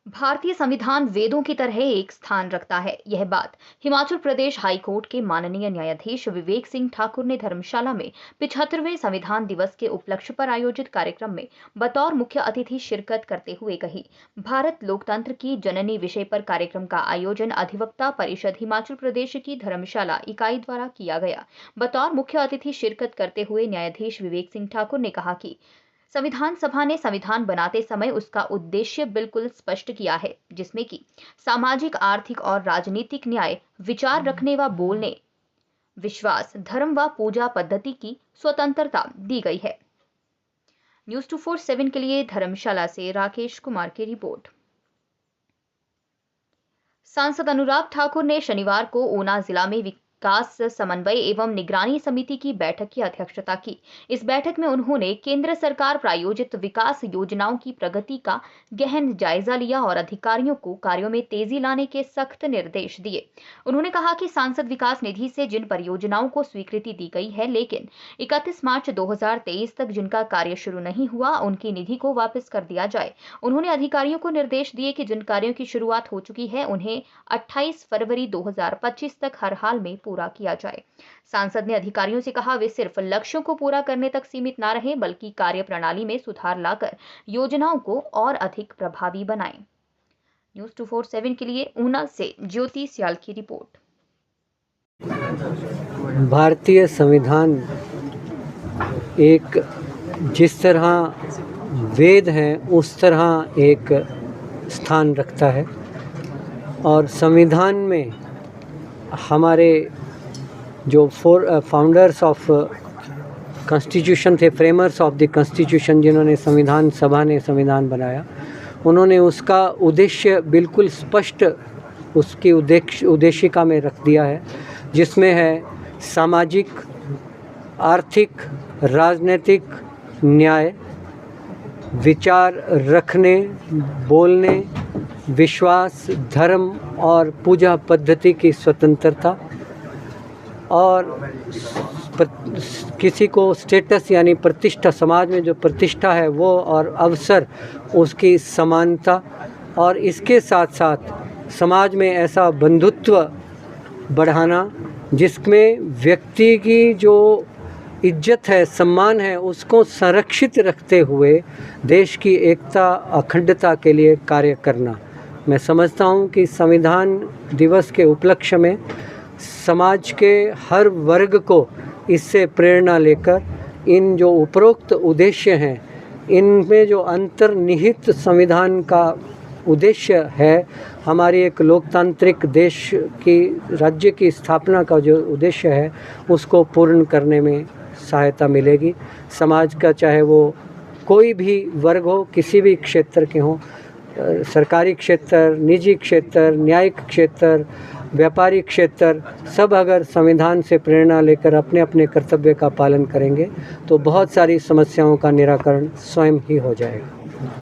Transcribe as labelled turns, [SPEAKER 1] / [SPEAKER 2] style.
[SPEAKER 1] भारतीय संविधान वेदों की तरह एक स्थान रखता है। यह बात हिमाचल प्रदेश हाईकोर्ट के माननीय न्यायाधीश विवेक सिंह ठाकुर ने धर्मशाला में 75वें संविधान दिवस के उपलक्ष्य पर आयोजित कार्यक्रम में बतौर मुख्य अतिथि शिरकत करते हुए कही। भारत लोकतंत्र की जननी विषय पर कार्यक्रम का आयोजन अधिवक्ता परिषद हिमाचल प्रदेश की धर्मशाला इकाई द्वारा किया गया। बतौर मुख्य अतिथि शिरकत करते हुए न्यायाधीश विवेक सिंह ठाकुर ने कहा कि संविधान सभा ने संविधान बनाते समय उसका उद्देश्य बिल्कुल स्पष्ट किया है, जिसमें कि सामाजिक, आर्थिक और राजनीतिक न्याय, विचार रखने व बोलने, विश्वास, धर्म व पूजा पद्धति की स्वतंत्रता दी गई है। न्यूज़ 247 के लिए धर्मशाला से राकेश कुमार की रिपोर्ट। सांसद अनुराग ठाकुर ने शनिवार को ऊना जिला में विकास समन्वय एवं निगरानी समिति की बैठक की अध्यक्षता की। इस बैठक में उन्होंने केंद्र सरकार प्रायोजित विकास योजनाओं की प्रगति का गहन जायजा लिया और अधिकारियों को कार्यों में तेजी लाने के सख्त निर्देश दिए। उन्होंने कहा कि सांसद विकास निधि से जिन परियोजनाओं को स्वीकृति दी गई है, लेकिन 31 मार्च 2023 तक जिनका कार्य शुरू नहीं हुआ, उनकी निधि को वापस कर दिया जाए। उन्होंने अधिकारियों को निर्देश दिए कि जिन कार्यों की शुरुआत हो चुकी है, उन्हें 28 फरवरी 2025 तक हर हाल में पूरा किया जाए। सांसद ने अधिकारियों से कहा, वे सिर्फ लक्ष्यों को पूरा करने तक सीमित न रहे, बल्कि कार्य प्रणाली में सुधार लाकर योजनाओं को और अधिक प्रभावी बनाएं। न्यूज़ 247 के लिए ऊना से ज्योति सियाल की रिपोर्ट।
[SPEAKER 2] भारतीय संविधान एक जिस तरह वेद हैं उस तरह एक स्थान रखता है और संविधान में हमारे जो फाउंडर्स ऑफ कॉन्स्टिट्यूशन थे, फ्रेमर्स ऑफ द कॉन्स्टिट्यूशन, जिन्होंने संविधान सभा ने संविधान बनाया, उन्होंने उसका उद्देश्य बिल्कुल स्पष्ट उसकी उद्देशिका में रख दिया है, जिसमें है सामाजिक, आर्थिक, राजनीतिक न्याय, विचार रखने, बोलने, विश्वास, धर्म और पूजा पद्धति की स्वतंत्रता और किसी को स्टेटस यानी प्रतिष्ठा, समाज में जो प्रतिष्ठा है वो और अवसर उसकी समानता, और इसके साथ साथ समाज में ऐसा बंधुत्व बढ़ाना जिसमें व्यक्ति की जो इज्जत है, सम्मान है, उसको संरक्षित रखते हुए देश की एकता, अखंडता के लिए कार्य करना। मैं समझता हूँ कि संविधान दिवस के उपलक्ष्य में समाज के हर वर्ग को इससे प्रेरणा लेकर इन जो उपरोक्त उद्देश्य हैं, इनमें जो अंतर्निहित संविधान का उद्देश्य है, हमारी एक लोकतांत्रिक देश की राज्य की स्थापना का जो उद्देश्य है, उसको पूर्ण करने में सहायता मिलेगी। समाज का चाहे वो कोई भी वर्ग हो, किसी भी क्षेत्र के हों, सरकारी क्षेत्र, निजी क्षेत्र, न्यायिक क्षेत्र, व्यापारिक क्षेत्र, सब अगर संविधान से प्रेरणा लेकर अपने अपने कर्तव्य का पालन करेंगे तो बहुत सारी समस्याओं का निराकरण स्वयं ही हो जाएगा।